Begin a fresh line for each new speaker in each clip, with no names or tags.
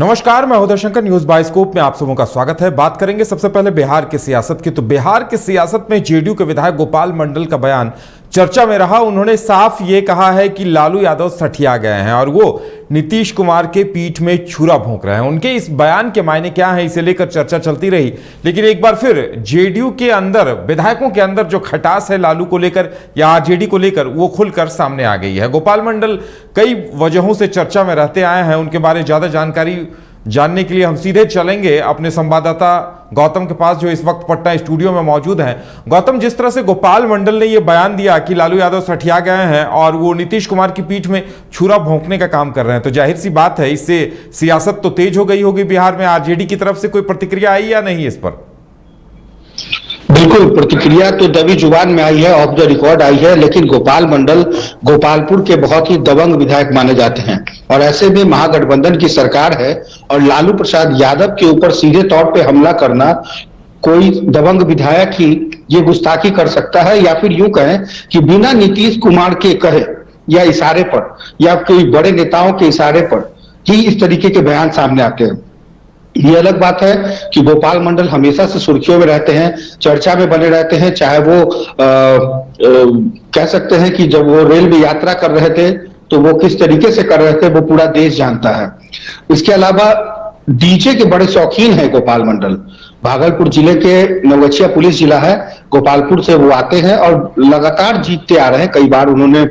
नमस्कार, मैं Uday Shankar. News bioscope में आप सबों का स्वागत है। बात करेंगे सबसे पहले बिहार की सियासत की। तो बिहार की सियासत में जेडीयू के विधायक गोपाल मंडल का बयान चर्चा में रहा। उन्होंने साफ ये कहा है कि लालू यादव सठिया गए हैं और वो नीतीश कुमार के पीठ में छुरा भोंक रहे हैं। उनके इस बयान के मायने क्या है, इसे लेकर चर्चा चलती रही। लेकिन एक बार फिर जेडीयू के अंदर, विधायकों के अंदर जो खटास है लालू को लेकर या आरजेडी को लेकर, वो खुलकर सामने आ गई है। गोपाल मंडल कई वजहों से चर्चा में रहते आए हैं। उनके बारे में ज्यादा जानकारी जानने के लिए हम सीधे चलेंगे अपने संवाददाता गौतम के पास, जो इस वक्त पटना स्टूडियो में मौजूद हैं। गौतम, जिस तरह से गोपाल मंडल ने यह बयान दिया कि लालू यादव सठिया गए हैं और वो नीतीश कुमार की पीठ में छुरा भोंकने का काम कर रहे हैं, तो जाहिर सी बात है इससे सियासत तो तेज हो गई होगी बिहार में। आरजेडी की तरफ से कोई प्रतिक्रिया आई या नहीं इस पर?
बिल्कुल, प्रतिक्रिया तो दबी जुबान में आई है, ऑफ द रिकॉर्ड आई है, लेकिन गोपाल मंडल गोपालपुर के बहुत ही दबंग विधायक माने जाते हैं और ऐसे में महागठबंधन की सरकार है और लालू प्रसाद यादव के ऊपर सीधे तौर पे हमला करना, कोई दबंग विधायक ही ये गुस्ताखी कर सकता है या फिर यूं कहें कि बिना नीतीश कुमार के कहे या इशारे पर या कोई बड़े नेताओं के इशारे पर ही इस तरीके के बयान सामने आते हैं। ये अलग बात है कि गोपाल मंडल हमेशा से सुर्खियों में रहते हैं, चर्चा में बने रहते हैं, चाहे वो कह सकते हैं कि जब वो रेल में यात्रा कर रहे थे तो वो किस तरीके से कर रहे थे वो पूरा देश जानता है। इसके अलावा डीजे के बड़े शौकीन हैं गोपाल मंडल। भागलपुर जिले के नवगछिया पुलिस जिला है, गोपालपुर से वो आते हैं और लगातार जीतते आ रहे हैं। कई बार उन्होंने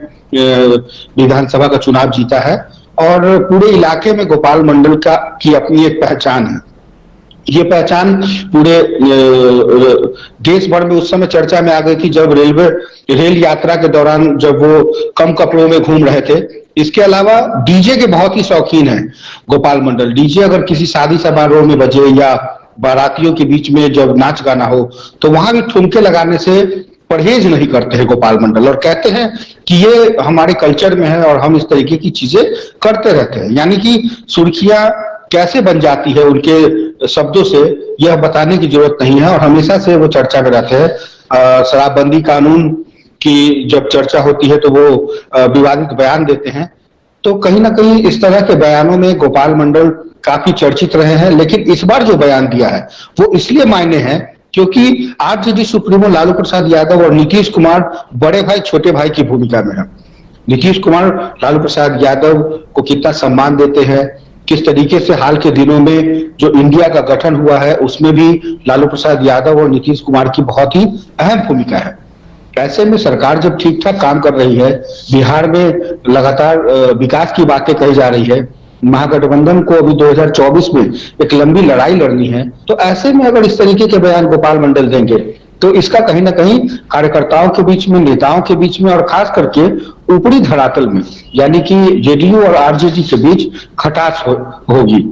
विधानसभा का चुनाव जीता है और पूरे इलाके में गोपाल मंडल की अपनी एक पहचान है। ये पहचान पूरे देश भर में उस समय चर्चा में आ गई थी जब रेल यात्रा के दौरान जब वो कम कपड़ों में घूम रहे थे। इसके अलावा डीजे के बहुत ही शौकीन हैं गोपाल मंडल। डीजे अगर किसी शादी समारोह में बजे या बारातियों के बीच में जब नाच गाना हो तो वहां भी ठुमके लगाने से परहेज नहीं करते हैं गोपाल मंडल और कहते हैं कि ये हमारे कल्चर में है और हम इस तरीके की चीजें करते रहते हैं। यानी कि सुर्खियां कैसे बन जाती है उनके शब्दों से यह बताने की जरूरत नहीं है और हमेशा से वो चर्चा में रहते हैं। शराबबंदी कानून की जब चर्चा होती है तो वो विवादित बयान देते हैं। तो कहीं ना कहीं इस तरह के बयानों में गोपाल मंडल काफी चर्चित रहे हैं। लेकिन इस बार जो बयान दिया है वो इसलिए मायने है क्योंकि आरजेडी सुप्रीमो लालू प्रसाद यादव और नीतीश कुमार बड़े भाई छोटे भाई की भूमिका में है। नीतीश कुमार लालू प्रसाद यादव को कितना सम्मान देते हैं, किस तरीके से हाल के दिनों में जो इंडिया का गठन हुआ है उसमें भी लालू प्रसाद यादव और नीतीश कुमार की बहुत ही अहम भूमिका है। ऐसे में सरकार जब ठीक ठाक काम कर रही है, बिहार में लगातार विकास की बातें कही जा रही है, महागठबंधन को अभी 2024 में एक लंबी लड़ाई लड़नी है, तो ऐसे में अगर इस तरीके के बयान गोपाल मंडल देंगे तो इसका कहीं ना कहीं कार्यकर्ताओं के बीच में, नेताओं के बीच में और खास करके ऊपरी धरातल में यानी कि जेडीयू और आरजेडी के बीच खटास होगी।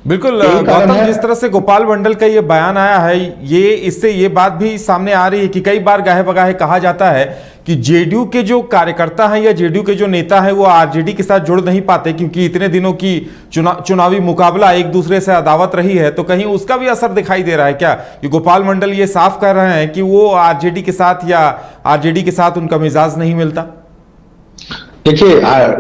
बिल्कुल गौतम, जिस तरह से गोपाल मंडल का ये बयान आया है, ये इससे ये बात भी सामने आ रही है कि कई बार गाहे बगाहे कहा जाता है कि जेडीयू के जो कार्यकर्ता हैं या जेडीयू के जो नेता हैं वो आरजेडी के साथ जुड़ नहीं पाते क्योंकि इतने दिनों की चुनावी मुकाबला एक दूसरे से अदावत रही है। तो कहीं उसका भी असर दिखाई दे रहा है क्या? ये गोपाल मंडल ये साफ कर रहे हैं कि वो आरजेडी के साथ या आरजेडी के साथ उनका मिजाज नहीं मिलता?
देखिए,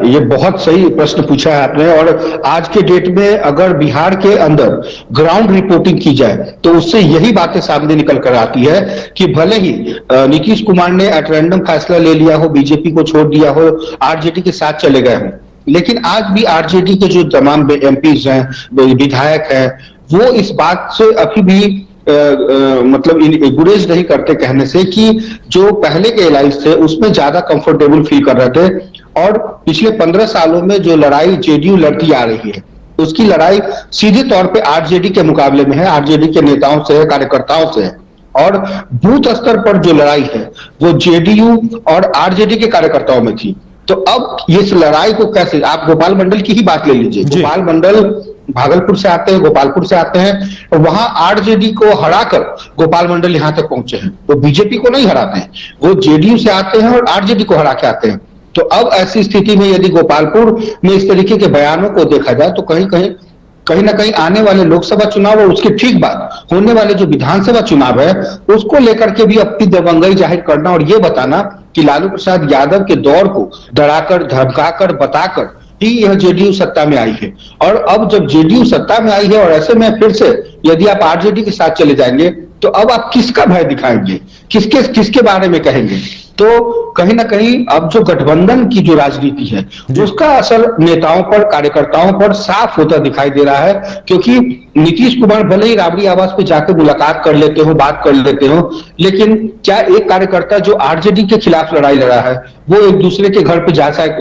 ये बहुत सही प्रश्न पूछा है आपने और आज के डेट में अगर बिहार के अंदर ग्राउंड रिपोर्टिंग की जाए तो उससे यही बातें सामने निकल कर आती है कि भले ही नीतीश कुमार ने एट रैंडम फैसला ले लिया हो, बीजेपी को छोड़ दिया हो, आरजेडी के साथ चले गए हों, लेकिन आज भी आरजेडी के जो तमाम एमपीज हैं, विधायक हैं, वो इस बात से अभी भी मतलब गुरेज नहीं करते कहने से कि जो पहले के एलायंस थे उसमें ज्यादा कंफर्टेबल फील कर रहे थे और पिछले 15 सालों में जो लड़ाई जेडीयू लड़ती आ रही है उसकी लड़ाई सीधे तौर पे आरजेडी के मुकाबले में है, आरजेडी के नेताओं से है, कार्यकर्ताओं से है। और बूथ स्तर पर जो लड़ाई है वो जेडीयू और आरजेडी के कार्यकर्ताओं में थी। तो अब इस लड़ाई को कैसे, आप गोपाल मंडल की ही बात ले लीजिए। गोपाल मंडल भागलपुर से आते हैं, गोपालपुर से आते हैं और वहां आरजेडी को हराकर गोपाल मंडल यहां तक पहुंचे हैं। वो बीजेपी को नहीं हराते हैं, वो जेडीयू से आते हैं और आरजेडी को हरा के आते हैं। तो अब ऐसी स्थिति में यदि गोपालपुर में इस तरीके के बयानों को देखा जाए तो कहीं ना कहीं आने वाले लोकसभा चुनाव और उसके ठीक बाद होने वाले जो विधानसभा चुनाव है उसको लेकर के भी अपनी दबंगई जाहिर करना और ये बताना कि लालू प्रसाद यादव के दौर को डराकर, धमकाकर, बताकर ही यह जेडीयू सत्ता में आई है। और अब जब जेडीयू सत्ता में आई है और ऐसे में फिर से यदि आप आरजेडी के साथ चले जाएंगे तो अब आप किसका भय दिखाएंगे, किसके बारे में कहेंगे? तो कहीं ना कहीं अब जो गठबंधन की जो राजनीति है उसका असर नेताओं पर, कार्यकर्ताओं पर साफ होता दिखाई दे रहा है। क्योंकि नीतीश कुमार भले ही राबड़ी आवास पे जाकर मुलाकात कर लेते हो, बात कर लेते हो, लेकिन क्या एक कार्यकर्ता जो आरजेडी के खिलाफ लड़ाई लड़ा है वो एक दूसरे के घर पे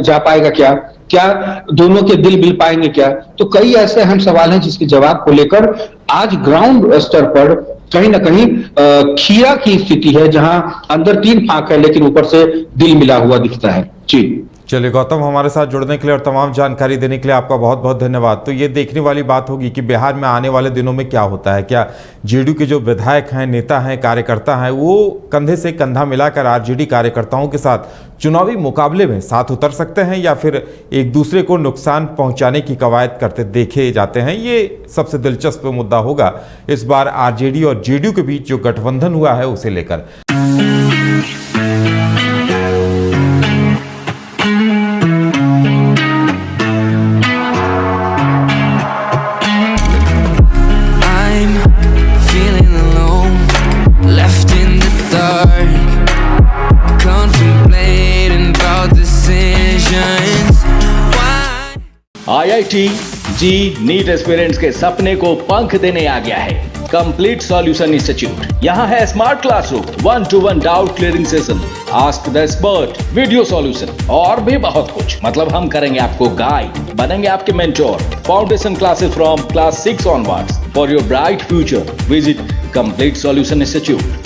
जा पाएगा क्या दोनों के दिल मिल पाएंगे क्या? तो कई ऐसे अहम सवाल हैं जिसके जवाब को लेकर आज ग्राउंड स्तर पर कहीं ना कहीं खीरा की स्थिति है, जहां अंदर 3 फाक है लेकिन ऊपर से दिल मिला हुआ दिखता है। जी
चलिए गौतम, हमारे साथ जुड़ने के लिए और तमाम जानकारी देने के लिए आपका बहुत बहुत धन्यवाद। तो ये देखने वाली बात होगी कि बिहार में आने वाले दिनों में क्या होता है। क्या जेडीयू के जो विधायक हैं, नेता हैं, कार्यकर्ता हैं, वो कंधे से कंधा मिलाकर आरजेडी कार्यकर्ताओं के साथ चुनावी मुकाबले में साथ उतर सकते हैं या फिर एक दूसरे को नुकसान पहुंचाने की कवायद करते देखे जाते हैं? ये सबसे दिलचस्प मुद्दा होगा इस बार आरजेडी और जेडीयू के बीच जो गठबंधन हुआ है उसे लेकर।
IIT जी नीट एस्पिरेंट्स के सपने को पंख देने आ गया है कंप्लीट सॉल्यूशन इंस्टीट्यूट। यहाँ है smart classroom, 1-to-1 doubt clearing session, ask the expert, video solution और भी बहुत कुछ। मतलब हम करेंगे आपको गाइड, बनेंगे आपके mentor. Foundation classes from class 6 onwards for your bright future. Visit complete solution institute.